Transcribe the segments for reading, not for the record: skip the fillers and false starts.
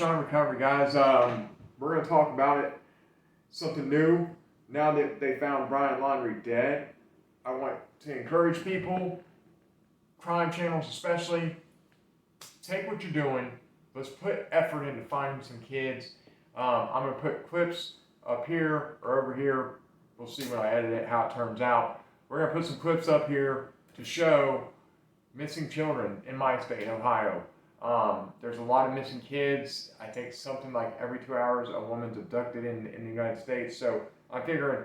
On recovery, guys. We're going to talk about it. Something new. Now that they found Brian Laundrie dead, I want to encourage people, crime channels especially, take what you're doing. Let's put effort into finding some kids. I'm going to put clips up here or over here. We'll see when I edit it how it turns out. We're going to put some clips up here to show missing children in my state, Ohio. There's a lot of missing kids. I think something like every 2 hours a woman's abducted in the United States. So I'm figuring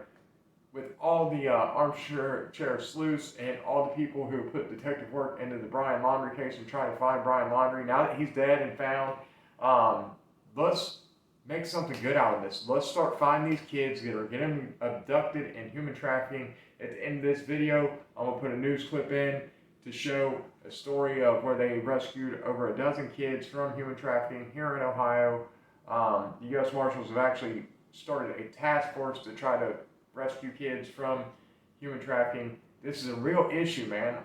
with all the armchair sleuths and all the people who put detective work into the Brian Laundrie case and trying to find Brian Laundrie, now that he's dead and found, let's make something good out of this. Let's start finding these kids that are getting abducted and human trafficking. At the end of this video, I'm going to put a news clip in to show a story of where they rescued over a dozen kids from human trafficking here in Ohio. The U.S. Marshals have actually started a task force to try to rescue kids from human trafficking. This is a real issue, man.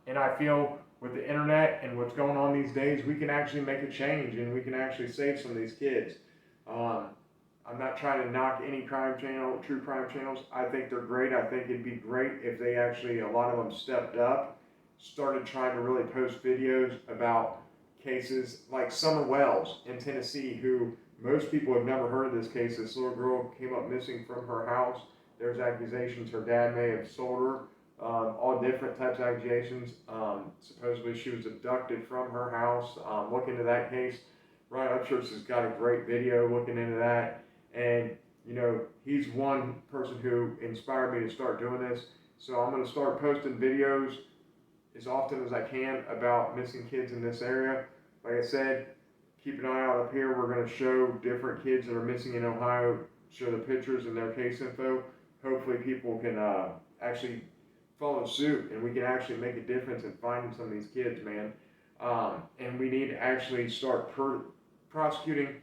And I feel with the internet and what's going on these days, we can actually make a change and we can actually save some of these kids. I'm not trying to knock any crime channel, true crime channels. I think they're great. I think it'd be great if they actually, a lot of them stepped up, started trying to really post videos about cases like Summer Wells in Tennessee, who most people have never heard of this case. This little girl came up missing from her house. There's accusations her dad may have sold her, all different types of accusations. Supposedly she was abducted from her house. Look into that case. Ryan Upchurch has got a great video looking into that. And, you know, he's one person who inspired me to start doing this. So I'm going to start posting videos as often as I can about missing kids in this area. Like I said, keep an eye out up here. We're going to show different kids that are missing in Ohio, show the pictures and their case info. Hopefully people can actually follow suit and we can actually make a difference in finding some of these kids, man. And we need to actually start prosecuting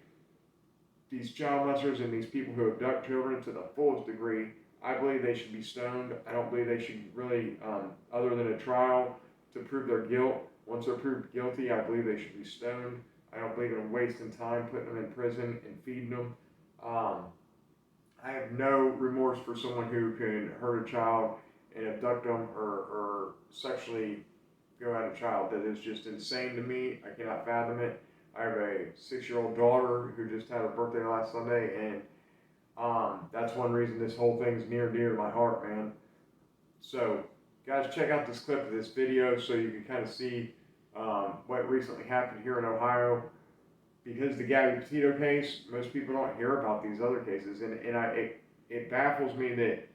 these child molesters and these people who abduct children to the fullest degree. I believe they should be stoned. I don't believe they should really, other than a trial to prove their guilt. Once they're proved guilty, I believe they should be stoned. I don't believe in wasting time putting them in prison and feeding them. I have no remorse for someone who can hurt a child and abduct them or sexually go at a child. That is just insane to me. I cannot fathom it. I have a 6-year-old daughter who just had her birthday last Sunday, and that's one reason this whole thing is near and dear to my heart, man. So, guys, check out this clip of this video so you can kind of see what recently happened here in Ohio. Because the Gabby Petito case, most people don't hear about these other cases, and it baffles me that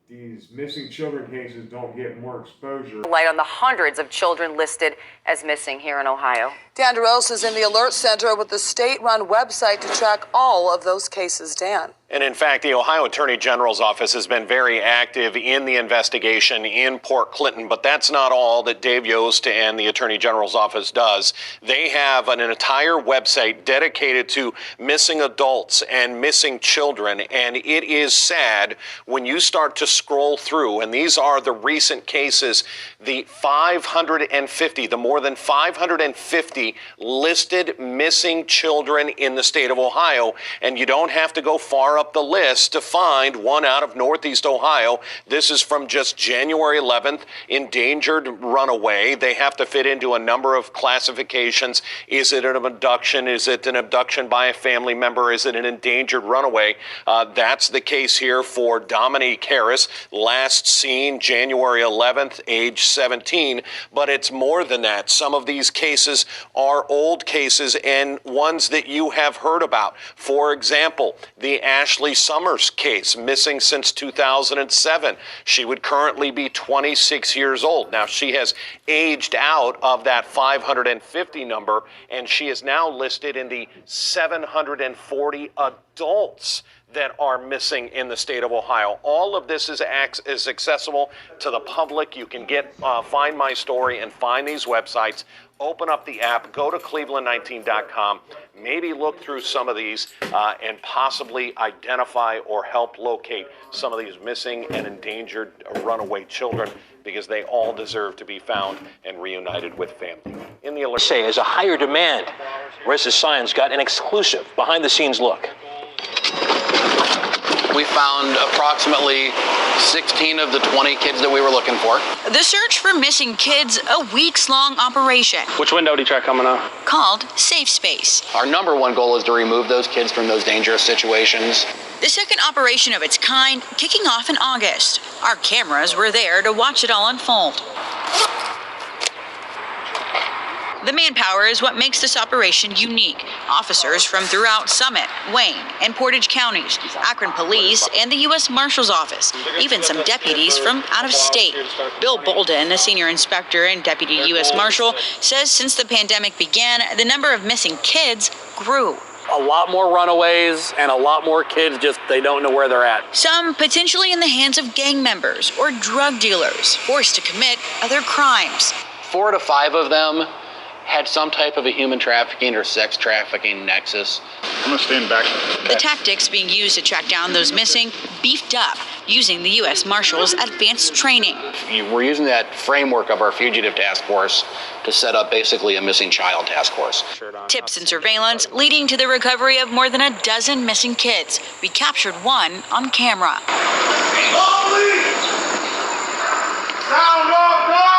these missing children cases don't get more exposure. Light on the hundreds of children listed as missing here in Ohio. Dan DeRose is in the Alert Center with the state-run website to track all of those cases. Dan. And in fact, the Ohio Attorney General's office has been very active in the investigation in Port Clinton, but that's not all that Dave Yost and the Attorney General's office does. They have an entire website dedicated to missing adults and missing children, and it is sad when you start to scroll through, and these are the recent cases, the more than 550 listed missing children in the state of Ohio, and you don't have to go far up the list to find one out of Northeast Ohio. This is from just January 11th, endangered runaway. They have to fit into a number of classifications. Is it an abduction? Is it an abduction by a family member? Is it an endangered runaway? That's the case here for Dominique Harris, last seen January 11th, age 17. But it's more than that. Some of these cases are old cases and ones that you have heard about. For example, the Ashley Summers case, missing since 2007. She would currently be 26 years old. Now, she has aged out of that 550 number, and she is now listed in the 740 adults that are missing in the state of Ohio. All of this is accessible to the public. You can find my story and find these websites. Open up the app, go to cleveland19.com, maybe look through some of these and possibly identify or help locate some of these missing and endangered runaway children, because they all deserve to be found and reunited with family. In the alert, Say is a higher demand. Marissa Science got an exclusive behind-the-scenes look. We found approximately 16 of the 20 kids that we were looking for. The search for missing kids, a weeks-long operation. Which window did you try coming up? Called Safe Space. Our number one goal is to remove those kids from those dangerous situations. The second operation of its kind, kicking off in August. Our cameras were there to watch it all unfold. The manpower is what makes this operation unique. Officers from throughout Summit, Wayne, and Portage counties, Akron Police, and the U.S. Marshal's Office, even some deputies from out of state. Bill Bolden, a senior inspector and deputy U.S. Marshal, says since the pandemic began, the number of missing kids grew. A lot more runaways and a lot more kids just, they don't know where they're at. Some potentially in the hands of gang members or drug dealers, forced to commit other crimes. 4 to 5 of them had some type of a human trafficking or sex trafficking nexus. I'm gonna stand back. The tactics being used to track down those missing beefed up using the U.S. Marshals advanced training. We're using that framework of our fugitive task force to set up basically a missing child task force. Tips and surveillance leading to the recovery of more than a dozen missing kids. We captured one on camera. Sound off now!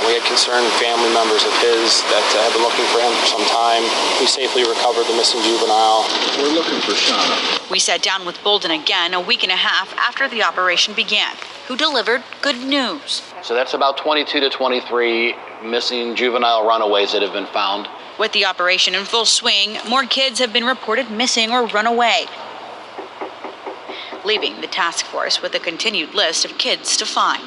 We had concerned family members of his that had been looking for him for some time. We safely recovered the missing juvenile. We're looking for Shauna. We sat down with Bolden again a week and a half after the operation began, who delivered good news. So that's about 22 to 23 missing juvenile runaways that have been found. With the operation in full swing, more kids have been reported missing or run away, leaving the task force with a continued list of kids to find.